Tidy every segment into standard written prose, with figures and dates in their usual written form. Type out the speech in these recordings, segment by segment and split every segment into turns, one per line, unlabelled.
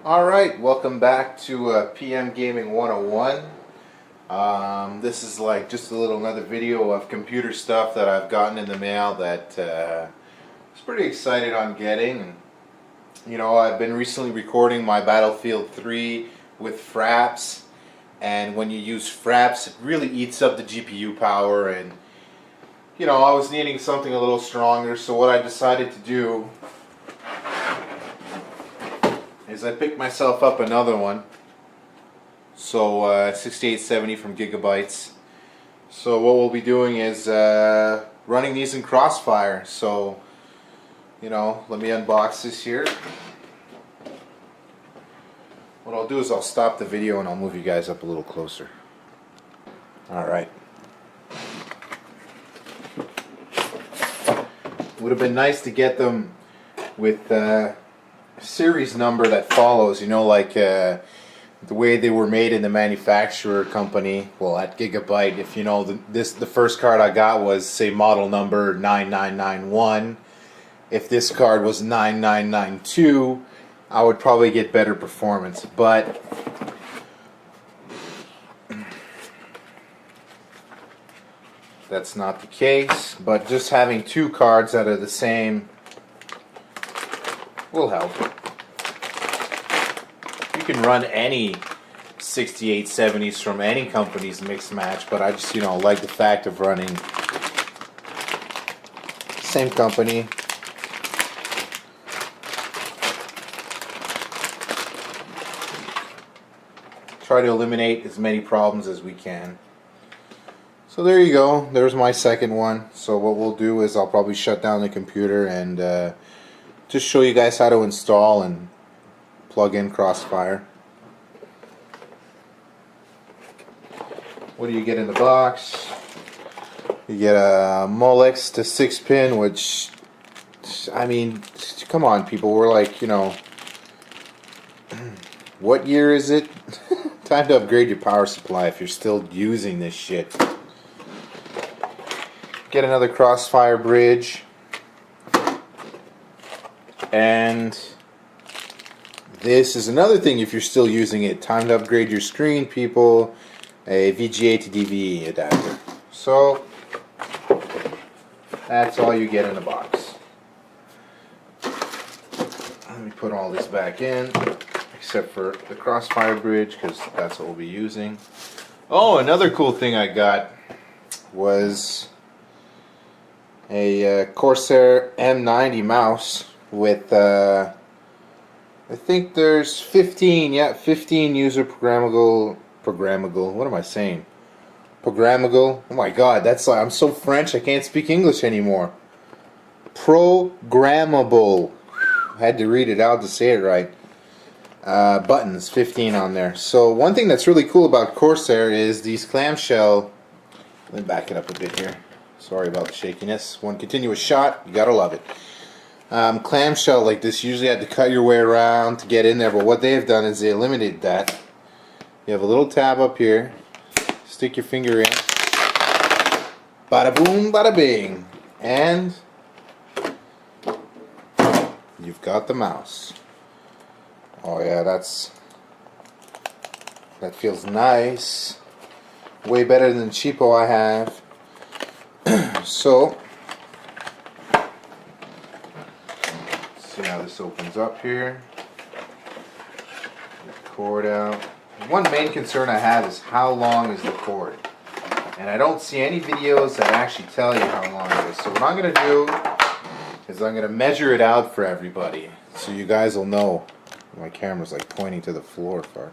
Alright, welcome back to PM Gaming 101. This is like just another video of computer stuff that I've gotten in the mail that I was pretty excited on getting. And, you know, I've been recently recording my Battlefield 3 with Fraps, and when you use Fraps it really eats up the GPU power, and you know, I was needing something a little stronger, so what I decided to do is I picked myself up another one. So 6870 from Gigabytes. So what we'll be doing is running these in Crossfire. So, you know, let me unbox this here. What I'll do is I'll stop the video and I'll move you guys up a little closer. Alright. Would have been nice to get them with series number that follows, you know, like the way they were made in the manufacturer company. Well, at Gigabyte, if you know, the first card I got was, say, model number 9991. If this card was 9992, I would probably get better performance, but that's not the case. But just having two cards that are the same will help. You can run any 6870s from any company's mixed match, but I just, you know, like the fact of running same company. Try to eliminate as many problems as we can. So there you go, there's my second one. So what we'll do is I'll probably shut down the computer and just show you guys how to install and plug in Crossfire. What do you get in the box? You get a Molex to 6-pin, which, I mean, come on people, we're like, you know, what year is it? Time to upgrade your power supply if you're still using this shit. Get another Crossfire bridge. And this is another thing if you're still using it. Time to upgrade your screen, people. A VGA to DVE adapter. So that's all you get in the box. Let me put all this back in, except for the Crossfire bridge, because that's what we'll be using. Oh, another cool thing I got was a Corsair M90 mouse with I think there's 15 user programmable, what am I saying? Programmable, oh my god, that's like, I'm so French I can't speak English anymore. Programmable, I had to read it out to say it right. Buttons, 15 on there. So one thing that's really cool about Corsair is these clamshell, let me back it up a bit here, sorry about the shakiness. One continuous shot, you gotta love it. Clamshell like this, usually had to cut your way around to get in there, but what they have done is they eliminated that. You have a little tab up here, stick your finger in, bada boom, bada bing, and you've got the mouse. Oh yeah, that feels nice, way better than the cheapo I have. So see how this opens up here. Get the cord out. One main concern I have is how long is the cord, and I don't see any videos that actually tell you how long it is. So what I'm going to do is I'm going to measure it out for everybody so you guys will know. My camera's like pointing to the floor far.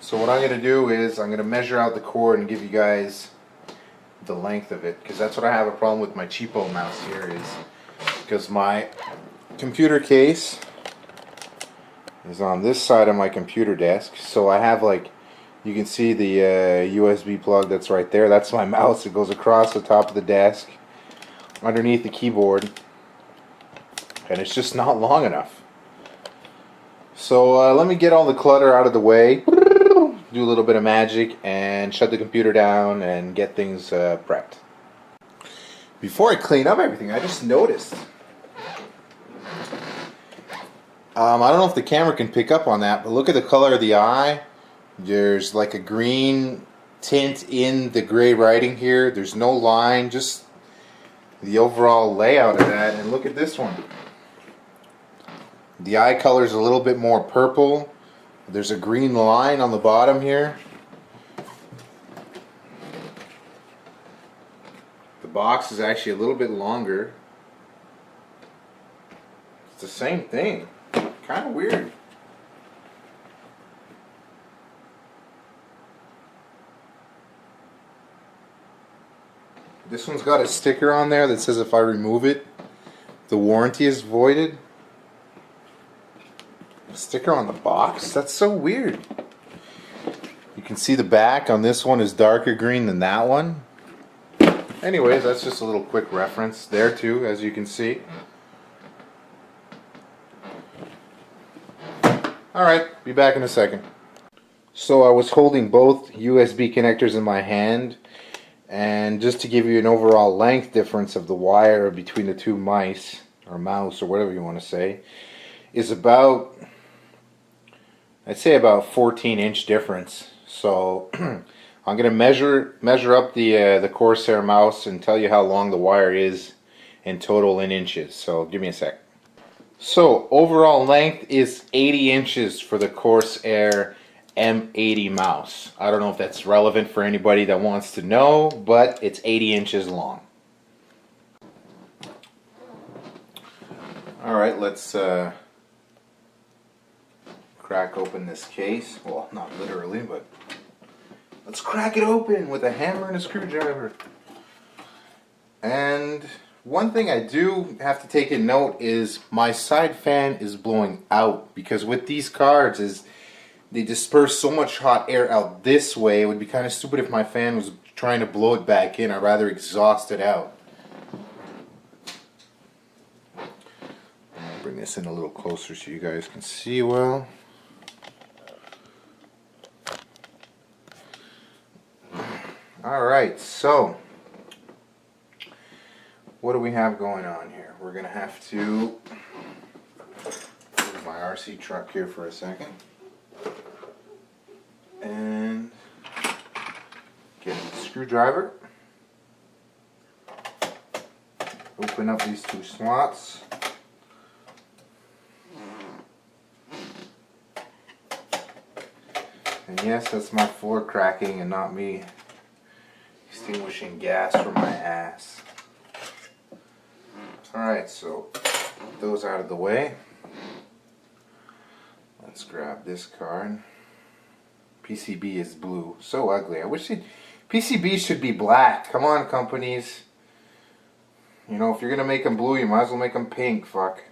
So what I'm going to do is I'm going to measure out the cord and give you guys the length of it, because that's what I have a problem with my cheapo mouse here, is because my computer case is on this side of my computer desk. So I have, like, you can see the USB plug that's right there. That's my mouse. It goes across the top of the desk underneath the keyboard, and it's just not long enough. So let me get all the clutter out of the way, do a little bit of magic, and shut the computer down and get things prepped. Before I clean up everything, I just noticed I don't know if the camera can pick up on that, but look at the color of the eye. There's like a green tint in the gray writing here. There's no line, just the overall layout of that. And look at this one. The eye color is a little bit more purple. There's a green line on the bottom here. The box is actually a little bit longer. It's the same thing. Kind of weird. This one's got a sticker on there that says if I remove it, the warranty is voided. A sticker on the box? That's so weird. You can see the back on this one is darker green than that one. Anyways, that's just a little quick reference there too, as you can see. Alright, be back in a second. So I was holding both USB connectors in my hand, and just to give you an overall length difference of the wire between the two mice, or mouse, or whatever you want to say, is about, I'd say about 14-inch difference. So I'm going to measure up the Corsair mouse and tell you how long the wire is in total in inches. So give me a sec. So overall length is 80 inches for the Corsair M80 mouse. I don't know if that's relevant for anybody that wants to know, but it's 80 inches long. Alright, let's crack open this case. Well, not literally, but let's crack it open with a hammer and a screwdriver. And one thing I do have to take in note is my side fan is blowing out, because with these cards is they disperse so much hot air out this way. It would be kind of stupid if my fan was trying to blow it back in. I'd rather exhaust it out. Bring this in a little closer so you guys can see well. Alright, so what do we have going on here? We're going to have to move my RC truck here for a second and get the screwdriver, open up these two slots, and yes, that's my floor cracking and not me extinguishing gas from my ass. Alright, so those out of the way. Let's grab this card. PCB is blue. So ugly. I wish PCB should be black. Come on, companies. You know, if you're gonna make them blue, you might as well make them pink. Fuck.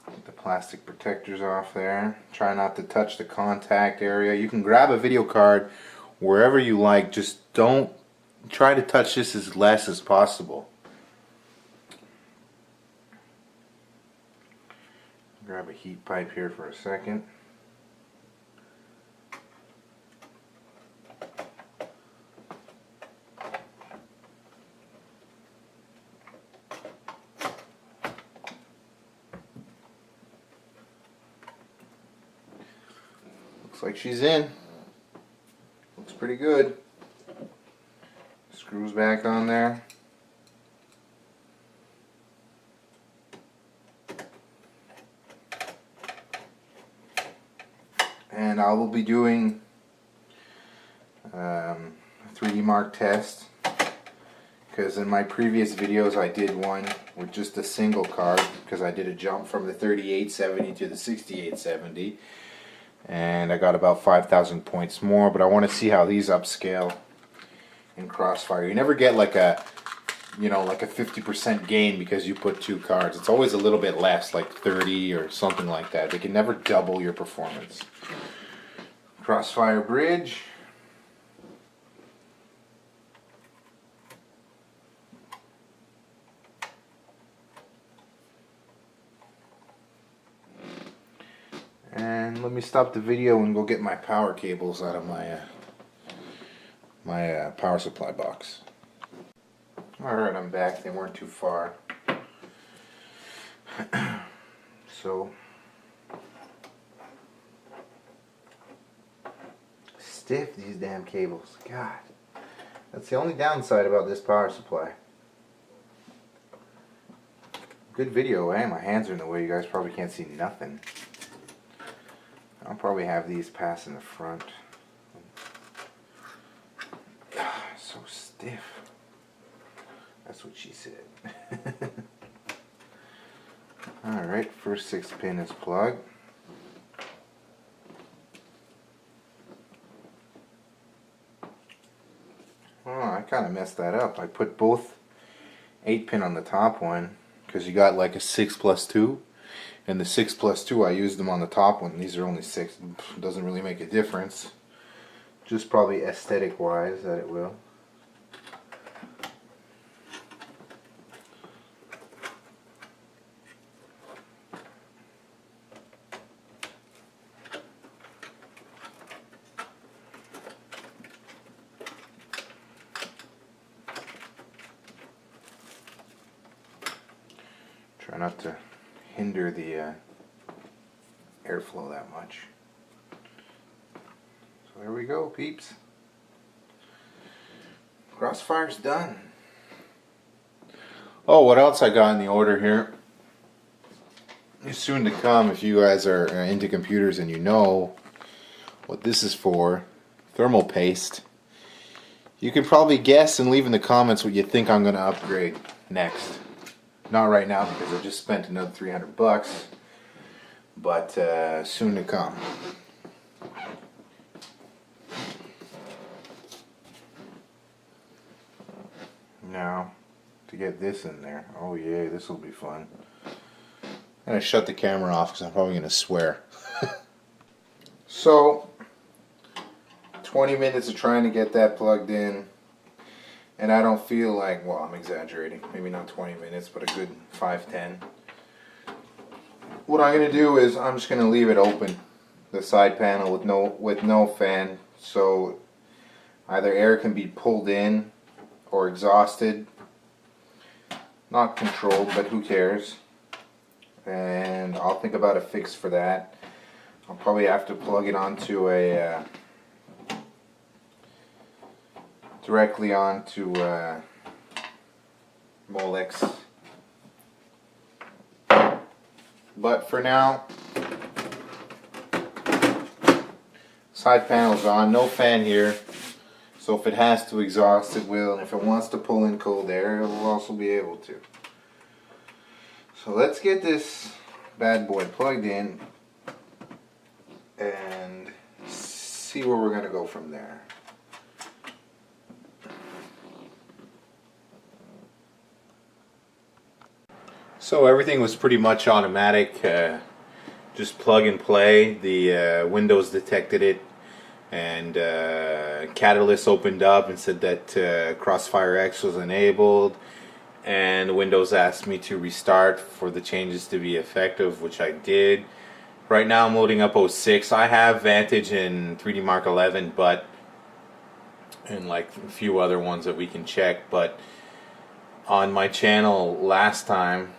Get the plastic protectors off there. Try not to touch the contact area. You can grab a video card wherever you like. Just don't try to touch this as less as possible. Grab a heat pipe here for a second. Looks like she's in. Looks pretty good. Screws back on there. And I will be doing a 3D Mark test, because in my previous videos I did one with just a single card, because I did a jump from the 3870 to the 6870, and I got about 5,000 points more. But I want to see how these upscale in Crossfire. You never get like a, you know, like a 50% gain because you put two cards. It's always a little bit less, like 30 or something like that. They can never double your performance. Crossfire bridge. And let me stop the video and go get my power cables out of my power supply box. Alright, I'm back. They weren't too far. so stiff, these damn cables. God, that's the only downside about this power supply. Good video, eh? My hands are in the way, you guys probably can't see nothing. I'll probably have these pass in the front. So stiff. That's what she said. Alright, first 6 pin is plugged. Oh, I kind of messed that up. I put both 8 pin on the top one because you got like a 6+2, and the 6+2 I used them on the top one. These are only 6. Doesn't really make a difference. Just probably aesthetic wise that it will. Try not to hinder the airflow that much. So there we go, peeps. Crossfire's done. Oh, what else I got in the order here is soon to come. If you guys are into computers and you know what this is for, thermal paste. You can probably guess and leave in the comments what you think I'm going to upgrade next. Not right now because I just spent another $300, but soon to come. Now, to get this in there, oh yeah, this will be fun. I'm going to shut the camera off because I'm probably going to swear. So, 20 minutes of trying to get that plugged in. And I don't feel like, well, I'm exaggerating, maybe not 20 minutes, but a good 5-10. What I'm going to do is I'm just going to leave it open, the side panel with no fan, so either air can be pulled in or exhausted. Not controlled, but who cares. And I'll think about a fix for that. I'll probably have to plug it onto a directly onto Molex. But for now, side panel's on, no fan here. So if it has to exhaust, it will. And if it wants to pull in cold air, it will also be able to. So let's get this bad boy plugged in and see where we're going to go from there. So everything was pretty much automatic, just plug and play. The Windows detected it, and Catalyst opened up and said that Crossfire X was enabled, and Windows asked me to restart for the changes to be effective, which I did. Right now I'm loading up 06. I have Vantage in 3D Mark 11, but and like a few other ones that we can check. But on my channel last time,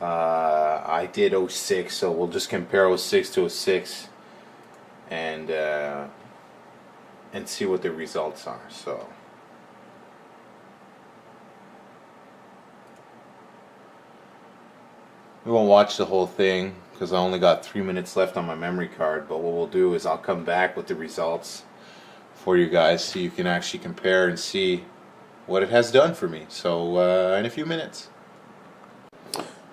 I did 06, so we'll just compare 06 to 06 and see what the results are. So we won't watch the whole thing because I only got 3 minutes left on my memory card, but what we'll do is I'll come back with the results for you guys so you can actually compare and see what it has done for me. So in a few minutes.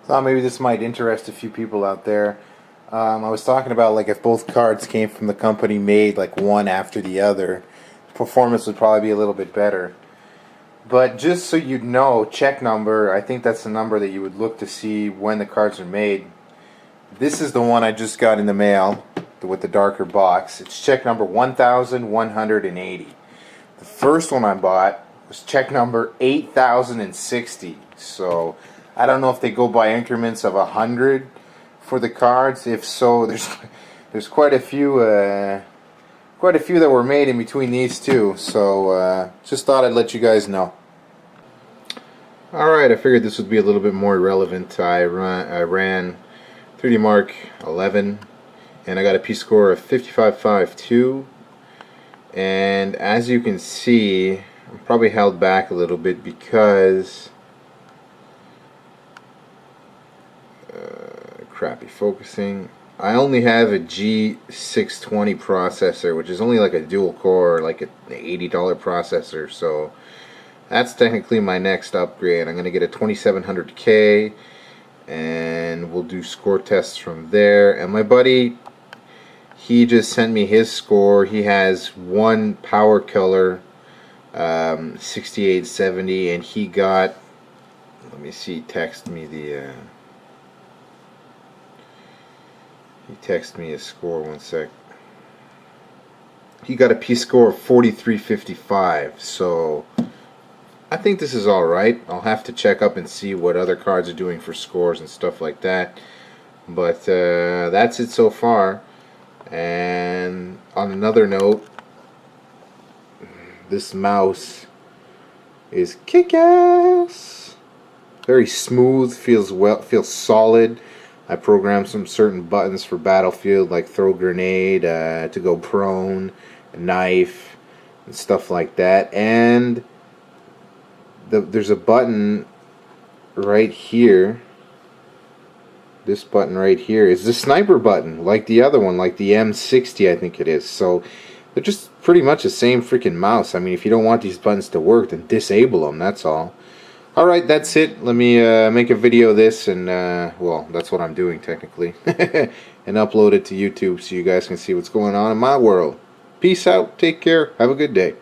Thought maybe this might interest a few people out there. I was talking about like if both cards came from the company made like one after the other, performance would probably be a little bit better. But just so you know, check number, I think that's the number that you would look to see when the cards are made. This is the one I just got in the mail with the darker box. It's check number 1180. The first one I bought was check number 8060. So I don't know if they go by increments of 100 for the cards. If so, there's quite a few that were made in between these two. So just thought I'd let you guys know. Alright, I figured this would be a little bit more relevant. I ran 3D Mark 11, and I got a P-score of 55.52. And as you can see, I'm probably held back a little bit because crappy focusing. I only have a G620 processor, which is only like a dual core, like an $80 processor. So that's technically my next upgrade. I'm gonna get a 2700K, and we'll do score tests from there. And my buddy, he just sent me his score. He has one power color 6870, and he got, let me see, text me the he texted me his score, one sec. He got a P-score of 43.55, so I think this is alright. I'll have to check up and see what other cards are doing for scores and stuff like that. But that's it so far. And on another note, this mouse is kick-ass. Very smooth, feels solid. I programmed some certain buttons for Battlefield, like throw grenade, to go prone, knife, and stuff like that. And there's a button right here. This button right here is the sniper button, like the other one, like the M60, I think it is. So they're just pretty much the same freaking mouse. I mean, if you don't want these buttons to work, then disable them, that's all. Alright, that's it. Let me make a video of this, and well, that's what I'm doing technically, and upload it to YouTube so you guys can see what's going on in my world. Peace out, take care, have a good day.